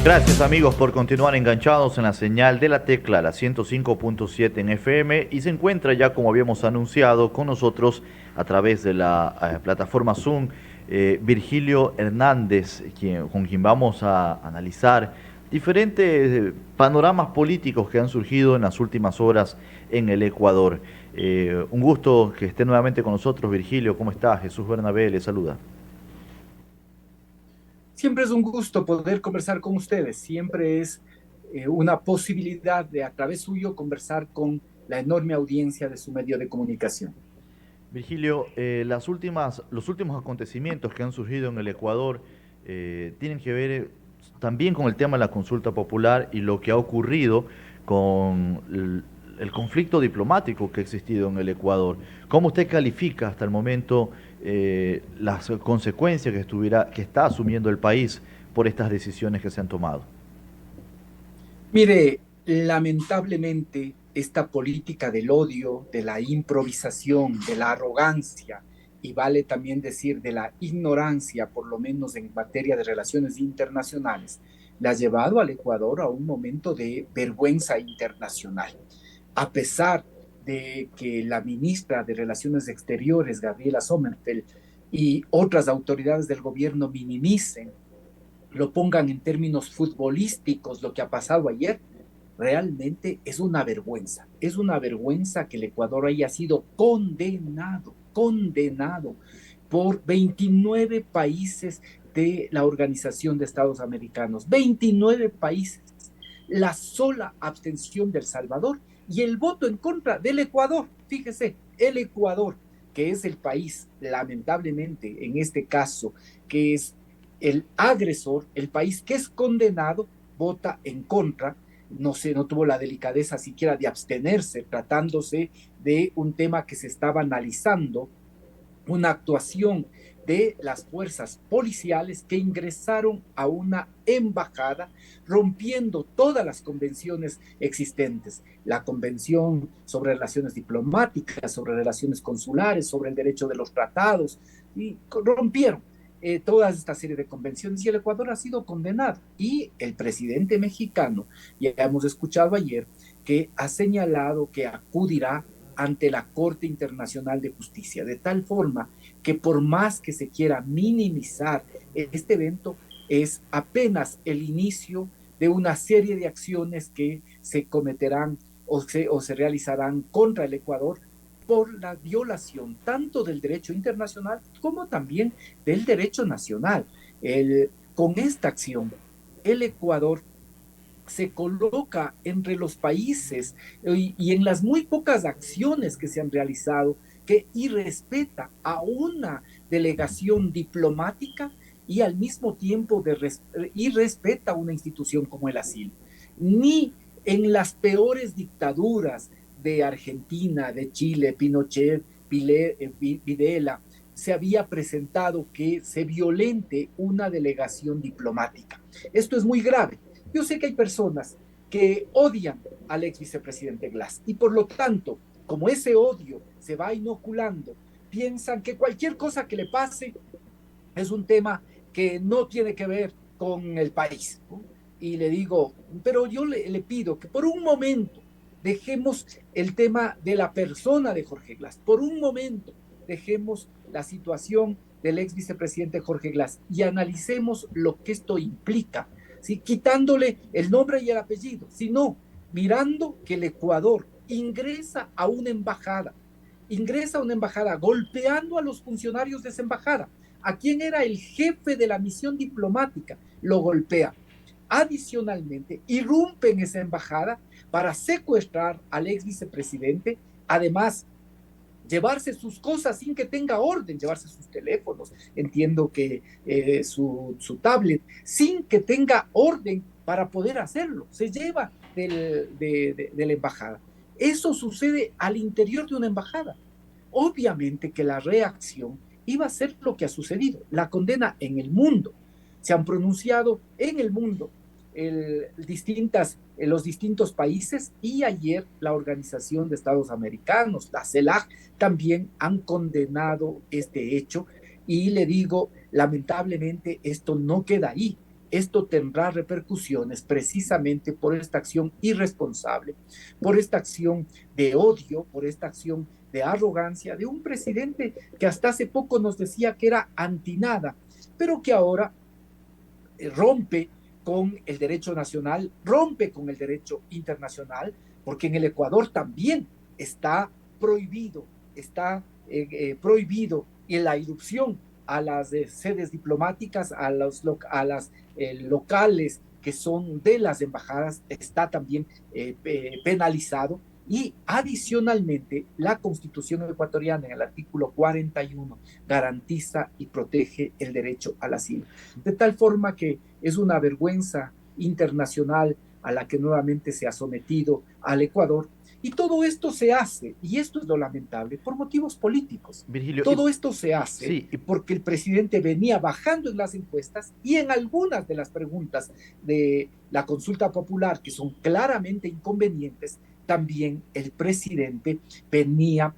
Gracias amigos por continuar enganchados en la señal de la tecla, la 105.7 en FM, y se encuentra ya, como habíamos anunciado, con nosotros a través de la plataforma Zoom, Virgilio Hernández, con quien vamos a analizar diferentes panoramas políticos que han surgido en las últimas horas en el Ecuador. Un gusto que esté nuevamente con nosotros, Virgilio. ¿Cómo está? Jesús Bernabé le saluda. Siempre es un gusto poder conversar con ustedes, siempre es una posibilidad de a través suyo conversar con la enorme audiencia de su medio de comunicación. Virgilio, los últimos acontecimientos que han surgido en el Ecuador tienen que ver también con el tema de la consulta popular y lo que ha ocurrido con el conflicto diplomático que ha existido en el Ecuador. ¿Cómo usted califica hasta el momento las consecuencias que está asumiendo el país por estas decisiones que se han tomado? Mire, lamentablemente esta política del odio, de la improvisación, de la arrogancia, y vale también decir de la ignorancia, por lo menos en materia de relaciones internacionales, la ha llevado al Ecuador a un momento de vergüenza internacional. A pesar de que la ministra de Relaciones Exteriores, Gabriela Sommerfeld, y otras autoridades del gobierno minimicen, lo pongan en términos futbolísticos lo que ha pasado ayer, realmente es una vergüenza. Es una vergüenza que el Ecuador haya sido condenado por 29 países de la Organización de Estados Americanos. 29 países. La sola abstención del Salvador y el voto en contra del Ecuador. Fíjese, el Ecuador, que es el país, lamentablemente, en este caso, que es el agresor, el país que es condenado, vota en contra. No sé, no tuvo la delicadeza siquiera de abstenerse, tratándose de un tema que se estaba analizando, una actuación de las fuerzas policiales que ingresaron a una embajada rompiendo todas las convenciones existentes, la convención sobre relaciones diplomáticas, sobre relaciones consulares, sobre el derecho de los tratados, y rompieron toda esta serie de convenciones y el Ecuador ha sido condenado. Y el presidente mexicano, ya hemos escuchado ayer, que ha señalado que acudirá ante la Corte Internacional de Justicia, de tal forma que por más que se quiera minimizar este evento, es apenas el inicio de una serie de acciones que se cometerán o se realizarán contra el Ecuador por la violación tanto del derecho internacional como también del derecho nacional. Con esta acción, el Ecuador se coloca entre los países y en las muy pocas acciones que se han realizado que irrespeta a una delegación diplomática y al mismo tiempo irrespeta a una institución como el asilo. Ni en las peores dictaduras de Argentina, de Chile, Pinochet, Videla, se había presentado que se violente una delegación diplomática. Esto es muy grave. Yo sé que hay personas que odian al ex vicepresidente Glass y por lo tanto, como ese odio se va inoculando, piensan que cualquier cosa que le pase es un tema que no tiene que ver con el país, ¿no? Y le digo, pero yo le pido que por un momento dejemos el tema de la persona de Jorge Glass, por un momento dejemos la situación del ex vicepresidente Jorge Glass y analicemos lo que esto implica, ¿sí? Quitándole el nombre y el apellido, sino mirando que el Ecuador ingresa a una embajada golpeando a los funcionarios de esa embajada, a quien era el jefe de la misión diplomática, lo golpea. Adicionalmente, irrumpe en esa embajada para secuestrar al ex vicepresidente, además llevarse sus cosas sin que tenga orden, llevarse sus teléfonos, entiendo que su tablet, sin que tenga orden para poder hacerlo. Se lleva de la embajada. Eso sucede al interior de una embajada. Obviamente que la reacción iba a ser lo que ha sucedido, la condena en el mundo. Se han pronunciado en el mundo los distintos países y ayer la Organización de Estados Americanos, la CELAC, también han condenado este hecho y le digo, lamentablemente esto no queda ahí. esto tendrá repercusiones precisamente por esta acción irresponsable, por esta acción de odio, por esta acción de arrogancia de un presidente que hasta hace poco nos decía que era antinada, pero que ahora rompe con el derecho nacional, rompe con el derecho internacional, porque en el Ecuador también está prohibido en la irrupción a las sedes diplomáticas, a las locales que son de las embajadas, está también penalizado. Y adicionalmente, la Constitución ecuatoriana en el artículo 41 garantiza y protege el derecho al asilo. De tal forma que es una vergüenza internacional a la que nuevamente se ha sometido al Ecuador. Y todo esto se hace, y esto es lo lamentable, por motivos políticos. Virgilio, Todo esto se hace sí, porque el presidente venía bajando en las encuestas y en algunas de las preguntas de la consulta popular, que son claramente inconvenientes, también el presidente venía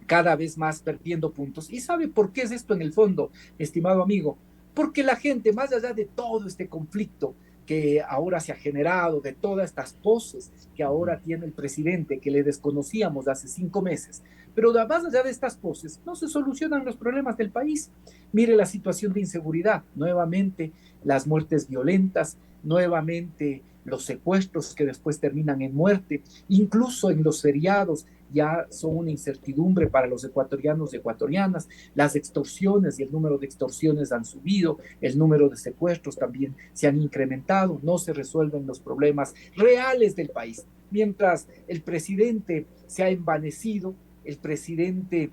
cada vez más perdiendo puntos. ¿Y sabe por qué es esto en el fondo, estimado amigo? Porque la gente, más allá de todo este conflicto que ahora se ha generado, de todas estas poses que ahora tiene el presidente, que le desconocíamos hace 5 meses, pero más allá de estas poses, no se solucionan los problemas del país. Mire la situación de inseguridad, nuevamente las muertes violentas, nuevamente los secuestros que después terminan en muerte, incluso en los feriados ya son una incertidumbre para los ecuatorianos y ecuatorianas. Las extorsiones y el número de extorsiones han subido, el número de secuestros también se han incrementado, no se resuelven los problemas reales del país. Mientras el presidente se ha envanecido, el presidente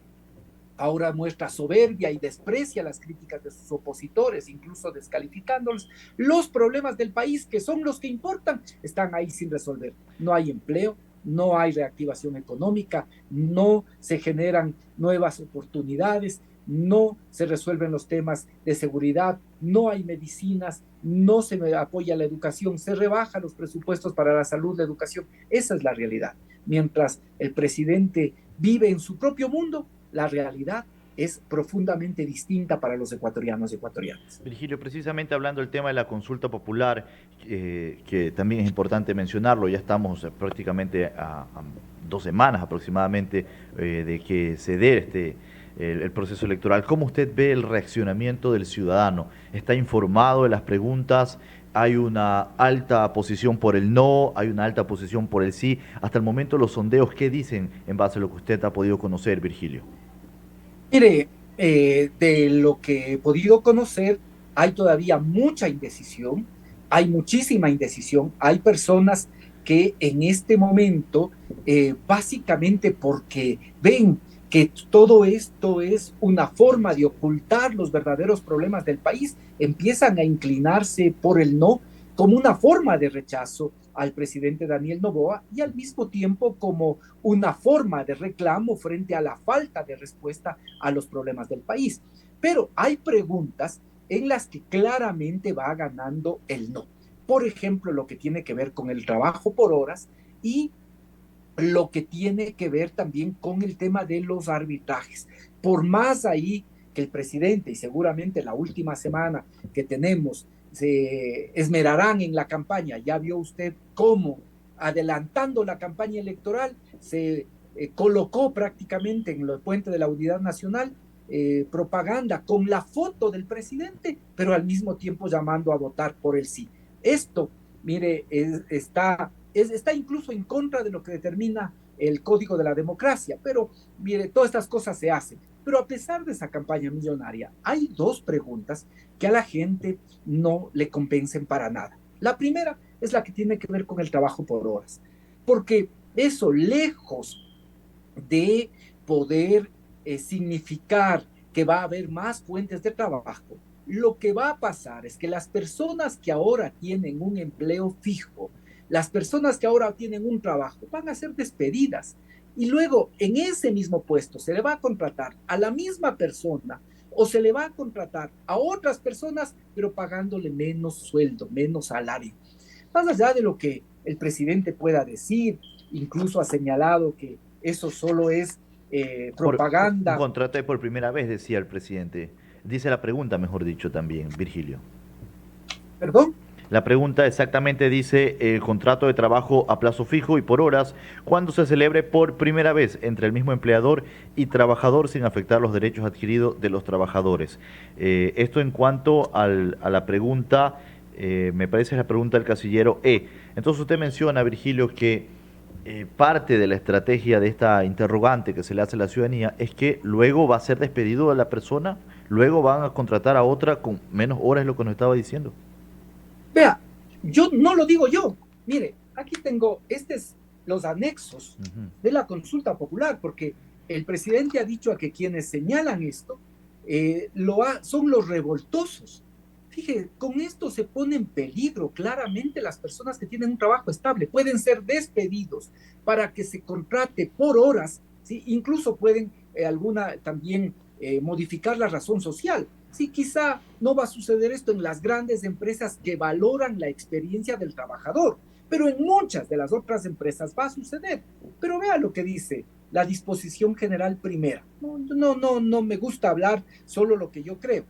ahora muestra soberbia y desprecia las críticas de sus opositores, incluso descalificándolos. Los problemas del país, que son los que importan, están ahí sin resolver. No hay empleo, no hay reactivación económica, no se generan nuevas oportunidades, no se resuelven los temas de seguridad, no hay medicinas, no se apoya la educación, se rebajan los presupuestos para la salud, la educación. Esa es la realidad. Mientras el presidente vive en su propio mundo, la realidad es profundamente distinta para los ecuatorianos y ecuatorianas. Virgilio, precisamente hablando del tema de la consulta popular, que también es importante mencionarlo, ya estamos prácticamente a 2 semanas aproximadamente de que se dé el proceso electoral. ¿Cómo usted ve el reaccionamiento del ciudadano? ¿Está informado de las preguntas? ¿Hay una alta posición por el no? ¿Hay una alta posición por el sí? Hasta el momento los sondeos, ¿qué dicen en base a lo que usted ha podido conocer, Virgilio? Mire, de lo que he podido conocer, hay todavía mucha indecisión, hay muchísima indecisión, hay personas que en este momento, básicamente porque ven que todo esto es una forma de ocultar los verdaderos problemas del país, empiezan a inclinarse por el no como una forma de rechazo al presidente Daniel Noboa y al mismo tiempo como una forma de reclamo frente a la falta de respuesta a los problemas del país. Pero hay preguntas en las que claramente va ganando el no. Por ejemplo, lo que tiene que ver con el trabajo por horas y lo que tiene que ver también con el tema de los arbitrajes. Por más ahí que el presidente y seguramente la última semana que tenemos se esmerarán en la campaña, ya vio usted cómo adelantando la campaña electoral se colocó prácticamente en el puente de la Unidad Nacional propaganda con la foto del presidente, pero al mismo tiempo llamando a votar por el sí. Esto, mire, está incluso en contra de lo que determina el Código de la Democracia, pero mire, todas estas cosas se hacen. Pero a pesar de esa campaña millonaria, hay dos preguntas que a la gente no le convencen para nada. La primera es la que tiene que ver con el trabajo por horas, porque eso, lejos de poder significar que va a haber más fuentes de trabajo, lo que va a pasar es que las personas que ahora tienen un empleo fijo, las personas que ahora tienen un trabajo, van a ser despedidas. Y luego en ese mismo puesto se le va a contratar a la misma persona o se le va a contratar a otras personas, pero pagándole menos sueldo, menos salario. Más allá de lo que el presidente pueda decir, incluso ha señalado que eso solo es Un propaganda. contrato por primera vez, decía el presidente. Dice la pregunta, mejor dicho, también, Virgilio. Perdón. La pregunta exactamente dice el contrato de trabajo a plazo fijo y por horas, cuando se celebre por primera vez entre el mismo empleador y trabajador sin afectar los derechos adquiridos de los trabajadores. Esto en cuanto a la pregunta, me parece la pregunta del casillero E. Entonces usted menciona, Virgilio, que parte de la estrategia de esta interrogante que se le hace a la ciudadanía es que luego va a ser despedido de la persona, luego van a contratar a otra con menos horas, es lo que nos estaba diciendo. Vea, yo no lo digo yo. Mire, aquí tengo los anexos Ujú. de la consulta popular, porque el presidente ha dicho a que quienes señalan esto son los revoltosos. Fíjese, con esto se pone en peligro claramente las personas que tienen un trabajo estable. Pueden ser despedidos para que se contrate por horas, ¿sí? Incluso pueden también modificar la razón social. Sí, quizá no va a suceder esto en las grandes empresas que valoran la experiencia del trabajador, pero en muchas de las otras empresas va a suceder. Pero vea lo que dice la disposición general primera. No me gusta hablar solo lo que yo creo.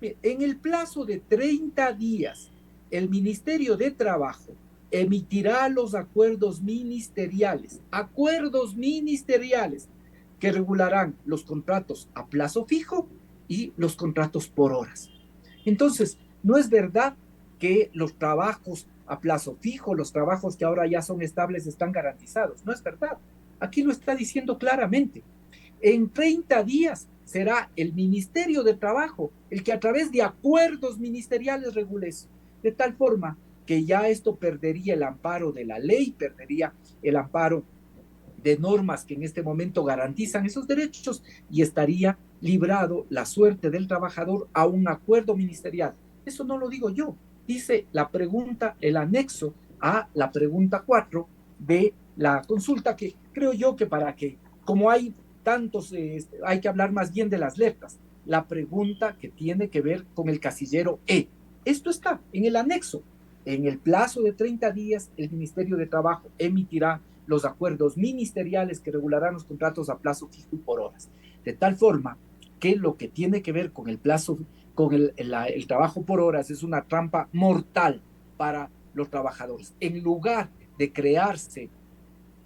En el plazo de 30 días, el Ministerio de Trabajo emitirá los acuerdos ministeriales que regularán los contratos a plazo fijo y los contratos por horas. Entonces, no es verdad que los trabajos a plazo fijo, los trabajos que ahora ya son estables, están garantizados. No es verdad. Aquí lo está diciendo claramente. En 30 días será el Ministerio de Trabajo el que a través de acuerdos ministeriales regule eso, de tal forma que ya esto perdería el amparo de la ley, perdería el amparo de normas que en este momento garantizan esos derechos y estaría librado la suerte del trabajador a un acuerdo ministerial. Eso no lo digo yo, dice la pregunta, el anexo a la pregunta 4 de la consulta, que creo yo que para que, como hay tantos, hay que hablar más bien de las letras. La pregunta que tiene que ver con el casillero E. Esto está en el anexo. En el plazo de 30 días, el Ministerio de Trabajo emitirá los acuerdos ministeriales que regularán los contratos a plazo fijo y por horas. De tal forma que lo que tiene que ver con el plazo, con el trabajo por horas es una trampa mortal para los trabajadores. En lugar de crearse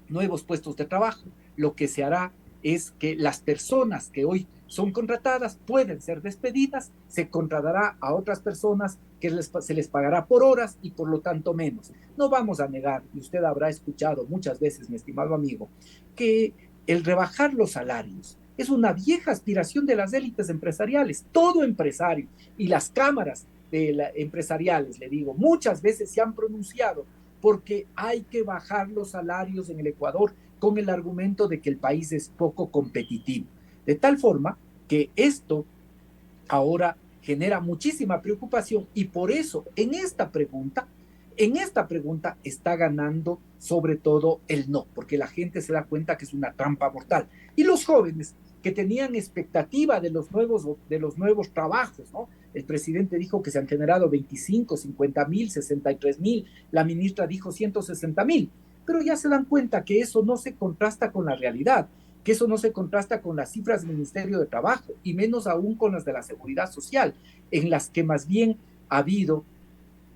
nuevos puestos de trabajo, lo que se hará es que las personas que hoy son contratadas pueden ser despedidas, se contratará a otras personas que se les pagará por horas y por lo tanto menos. No vamos a negar, y usted habrá escuchado muchas veces, mi estimado amigo, que el rebajar los salarios es una vieja aspiración de las élites empresariales. Todo empresario y las cámaras empresariales, le digo, muchas veces se han pronunciado porque hay que bajar los salarios en el Ecuador con el argumento de que el país es poco competitivo. De tal forma que esto ahora genera muchísima preocupación y por eso en esta pregunta está ganando sobre todo el no, porque la gente se da cuenta que es una trampa mortal. Y los jóvenes que tenían expectativa de los nuevos trabajos, ¿no? El presidente dijo que se han generado 25, 50,000, 63,000, la ministra dijo 160,000, pero ya se dan cuenta que eso no se contrasta con la realidad, que eso no se contrasta con las cifras del Ministerio de Trabajo y menos aún con las de la Seguridad Social, en las que más bien ha habido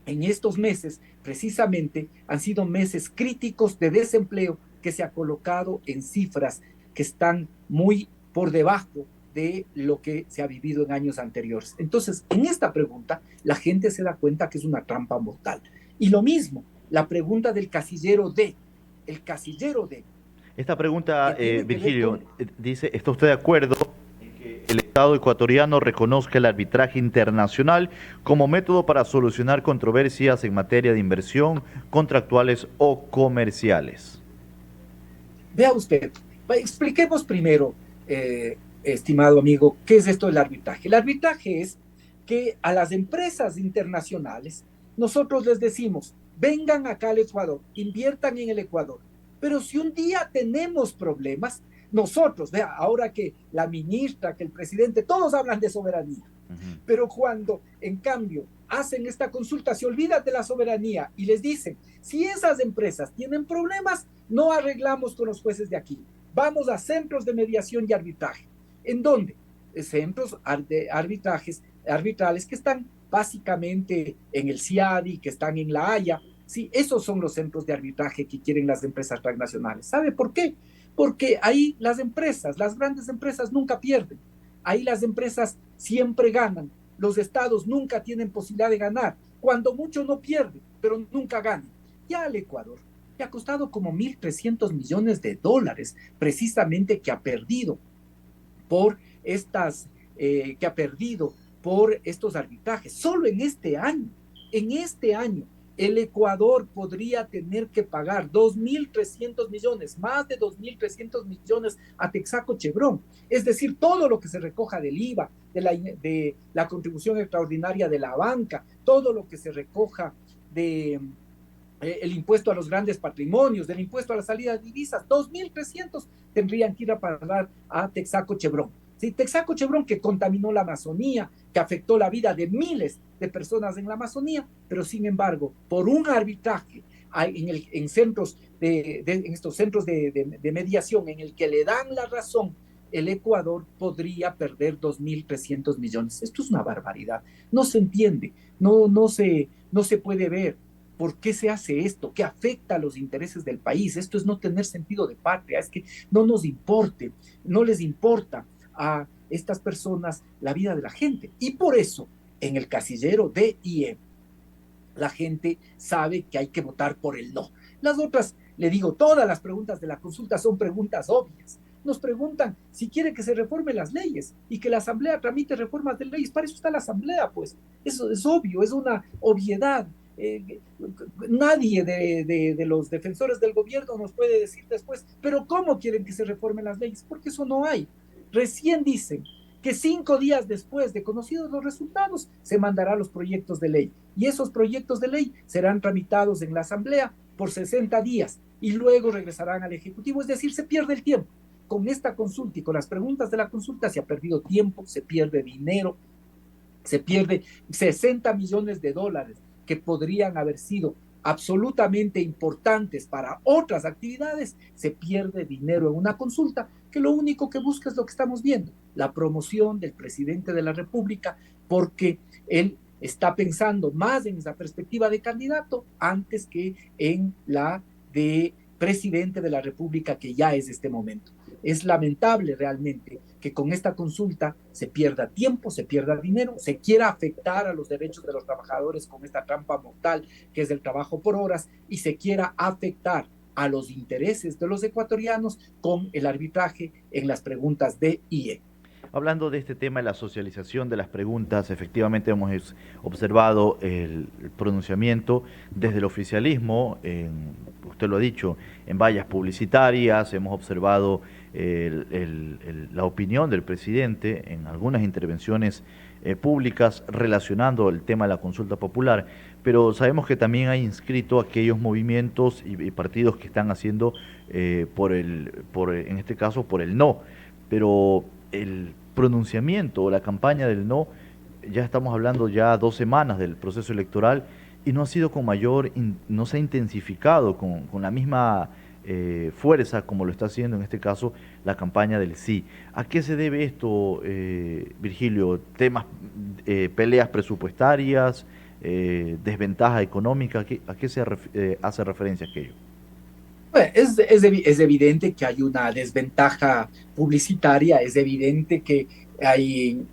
en estos meses, precisamente, han sido meses críticos de desempleo que se ha colocado en cifras que están muy por debajo de lo que se ha vivido en años anteriores. Entonces, en esta pregunta, la gente se da cuenta que es una trampa mortal. Y lo mismo, la pregunta del casillero D, el casillero D, Esta pregunta, que tiene que ver Virgilio, con dice, ¿está usted de acuerdo en que el Estado ecuatoriano reconozca el arbitraje internacional como método para solucionar controversias en materia de inversión, contractuales o comerciales? Vea usted, expliquemos primero, estimado amigo, qué es esto del arbitraje. El arbitraje es que a las empresas internacionales nosotros les decimos, vengan acá al Ecuador, inviertan en el Ecuador. Pero si un día tenemos problemas, nosotros, vea, ahora que la ministra, que el presidente, todos hablan de soberanía, Ujú. pero cuando, en cambio, hacen esta consulta, se olvidan de la soberanía y les dicen, si esas empresas tienen problemas, no arreglamos con los jueces de aquí. Vamos a centros de mediación y arbitraje. ¿En dónde? Centros de arbitrales que están básicamente en el CIADI, que están en La Haya. Sí, esos son los centros de arbitraje que quieren las empresas transnacionales. ¿Sabe por qué? Porque ahí las empresas, las grandes empresas nunca pierden. Ahí las empresas siempre ganan. Los estados nunca tienen posibilidad de ganar. Cuando mucho no pierden, pero nunca ganan. Ya al Ecuador le ha costado como 1.300 millones de dólares, precisamente que ha perdido por que ha perdido por estos arbitrajes. Solo en este año, el Ecuador podría tener que pagar 2.300 millones, más de 2.300 millones a Texaco Chevron. Es decir, todo lo que se recoja del IVA, de la contribución extraordinaria de la banca, todo lo que se recoja de el impuesto a los grandes patrimonios, del impuesto a la salida de divisas, 2.300 tendrían que ir a pagar a Texaco Chevron. Sí, Texaco Chevron que contaminó la Amazonía, que afectó la vida de miles de personas en la Amazonía, pero sin embargo, por un arbitraje en estos centros de mediación en el que le dan la razón, el Ecuador podría perder 2.300 millones. Esto es una barbaridad. No se entiende, no se puede ver. ¿Por qué se hace esto? ¿Qué afecta a los intereses del país? Esto es no tener sentido de patria, es que no nos importe, no les importa a estas personas la vida de la gente. Y por eso, en el casillero D y E, la gente sabe que hay que votar por el no. Las otras, le digo, todas las preguntas de la consulta son preguntas obvias. Nos preguntan si quiere que se reformen las leyes y que la Asamblea tramite reformas de leyes. Para eso está la Asamblea, pues. Eso es obvio, es una obviedad. Nadie de los defensores del gobierno nos puede decir después, pero ¿cómo quieren que se reformen las leyes? Porque eso no hay. Recién dicen que 5 días después de conocidos los resultados se mandará los proyectos de ley y esos proyectos de ley serán tramitados en la Asamblea por 60 días y luego regresarán al Ejecutivo, es decir, se pierde el tiempo. Con esta consulta y con las preguntas de la consulta se ha perdido tiempo, se pierde dinero, se pierde 60 millones de dólares que podrían haber sido absolutamente importantes para otras actividades, se pierde dinero en una consulta que lo único que busca es lo que estamos viendo, la promoción del presidente de la República, porque él está pensando más en esa perspectiva de candidato antes que en la de presidente de la República que ya es este momento. Es lamentable realmente que con esta consulta se pierda tiempo, se pierda dinero, se quiera afectar a los derechos de los trabajadores con esta trampa mortal que es el trabajo por horas y se quiera afectar a los intereses de los ecuatorianos con el arbitraje en las preguntas D y E. Hablando de este tema de la socialización de las preguntas, efectivamente hemos observado el pronunciamiento desde el oficialismo, usted lo ha dicho, en vallas publicitarias, hemos observado la opinión del presidente en algunas intervenciones públicas relacionando el tema de la consulta popular, pero sabemos que también hay inscrito aquellos movimientos y partidos que están haciendo en este caso, por el no, pero el pronunciamiento o la campaña del no, ya estamos hablando ya 2 semanas del proceso electoral y no ha sido con no se ha intensificado con la misma fuerza como lo está haciendo en este caso la campaña del sí. ¿A qué se debe esto, Virgilio? ¿Temas, peleas presupuestarias, desventaja económica? ¿A qué se hace referencia aquello? Bueno, es evidente que hay una desventaja publicitaria, es evidente que hay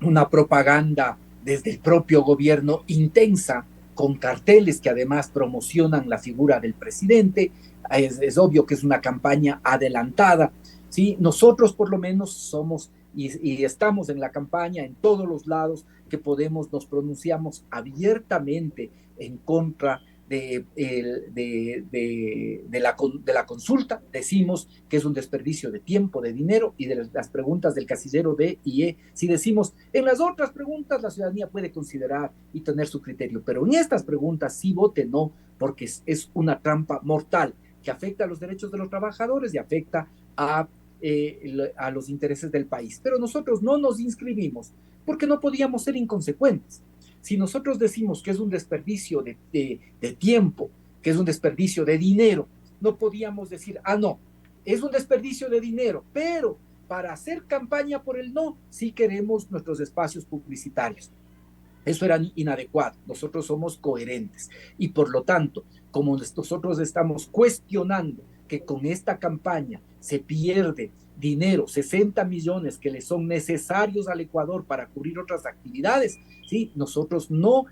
una propaganda desde el propio gobierno intensa, con carteles que además promocionan la figura del presidente. Es obvio que es una campaña adelantada. ¿Sí? Nosotros por lo menos somos y estamos en la campaña en todos los lados que podemos, nos pronunciamos abiertamente en contra de la consulta, decimos que es un desperdicio de tiempo, de dinero y de las preguntas del casillero D y E. Si decimos, en las otras preguntas la ciudadanía puede considerar y tener su criterio, pero en estas preguntas sí vote no, porque es una trampa mortal que afecta a los derechos de los trabajadores y afecta a los intereses del país. Pero nosotros no nos inscribimos porque no podíamos ser inconsecuentes. Si nosotros decimos que es un desperdicio de tiempo, que es un desperdicio de dinero, no podíamos decir, no, es un desperdicio de dinero, pero para hacer campaña por el no, sí queremos nuestros espacios publicitarios. Eso era inadecuado. Nosotros somos coherentes y por lo tanto, como nosotros estamos cuestionando que con esta campaña se pierde dinero, 60 millones que le son necesarios al Ecuador para cubrir otras actividades, ¿sí? Nosotros no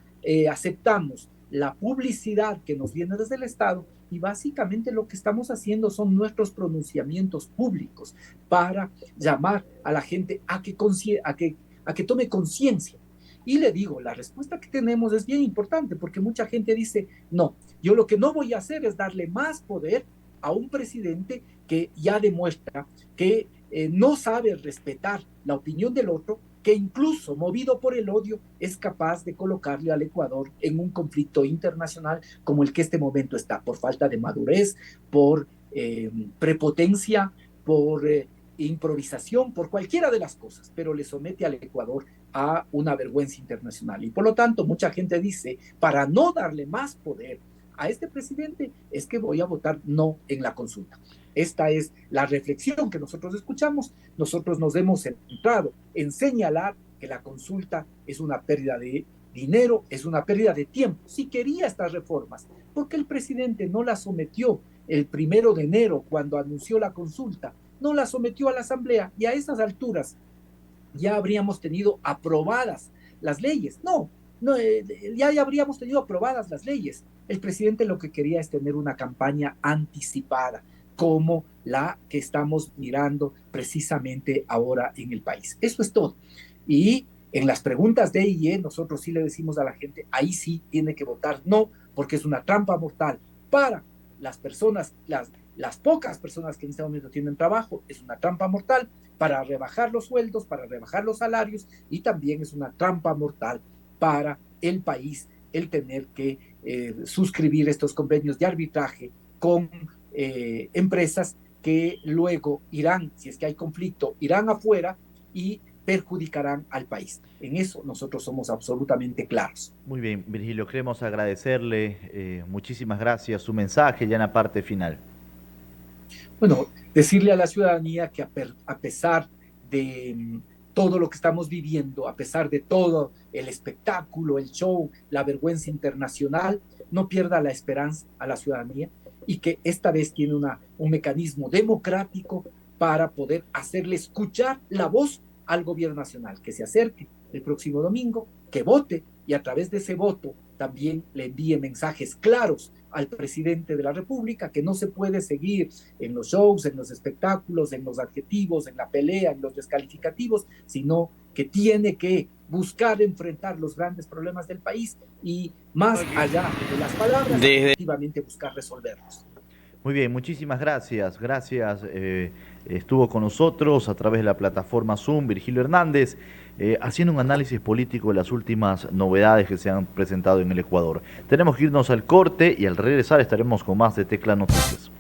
aceptamos la publicidad que nos viene desde el Estado y básicamente lo que estamos haciendo son nuestros pronunciamientos públicos para llamar a la gente a que tome conciencia. Y le digo, la respuesta que tenemos es bien importante porque mucha gente dice, no, yo lo que no voy a hacer es darle más poder a un presidente que ya demuestra que no sabe respetar la opinión del otro, que incluso movido por el odio es capaz de colocarle al Ecuador en un conflicto internacional como el que este momento está, por falta de madurez, por prepotencia, por improvisación, por cualquiera de las cosas, pero le somete al Ecuador a una vergüenza internacional. Y por lo tanto, mucha gente dice, para no darle más poder a este presidente, es que voy a votar no en la consulta. Esta es la reflexión que nosotros escuchamos. Nosotros nos hemos centrado en señalar que la consulta es una pérdida de dinero, es una pérdida de tiempo. Si quería estas reformas, ¿por qué el presidente no las sometió el 1 de enero cuando anunció la consulta? No la sometió a la Asamblea y a esas alturas ya habríamos tenido aprobadas las leyes. No, ya habríamos tenido aprobadas las leyes. El presidente lo que quería es tener una campaña anticipada, como la que estamos mirando precisamente ahora en el país. Eso es todo. Y en las preguntas de IE, nosotros sí le decimos a la gente, ahí sí tiene que votar no, porque es una trampa mortal para las personas, las pocas personas que en este momento tienen trabajo, es una trampa mortal para rebajar los sueldos, para rebajar los salarios, y también es una trampa mortal para el país el tener que suscribir estos convenios de arbitraje con empresas que luego irán, si es que hay conflicto, irán afuera y perjudicarán al país. En eso nosotros somos absolutamente claros. Muy bien, Virgilio, queremos agradecerle, muchísimas gracias, su mensaje ya en la parte final. Bueno, decirle a la ciudadanía que a pesar de todo lo que estamos viviendo, a pesar de todo el espectáculo, el show, la vergüenza internacional, no pierda la esperanza a la ciudadanía y que esta vez tiene un mecanismo democrático para poder hacerle escuchar la voz al gobierno nacional, que se acerque el próximo domingo, que vote y a través de ese voto también le envíe mensajes claros al presidente de la República, que no se puede seguir en los shows, en los espectáculos, en los adjetivos, en la pelea, en los descalificativos, sino que tiene que buscar enfrentar los grandes problemas del país y más allá de las palabras, efectivamente buscar resolverlos. Muy bien, muchísimas gracias. Gracias. Estuvo con nosotros a través de la plataforma Zoom Virgilio Hernández, haciendo un análisis político de las últimas novedades que se han presentado en el Ecuador. Tenemos que irnos al corte y al regresar estaremos con más de Tecla Noticias.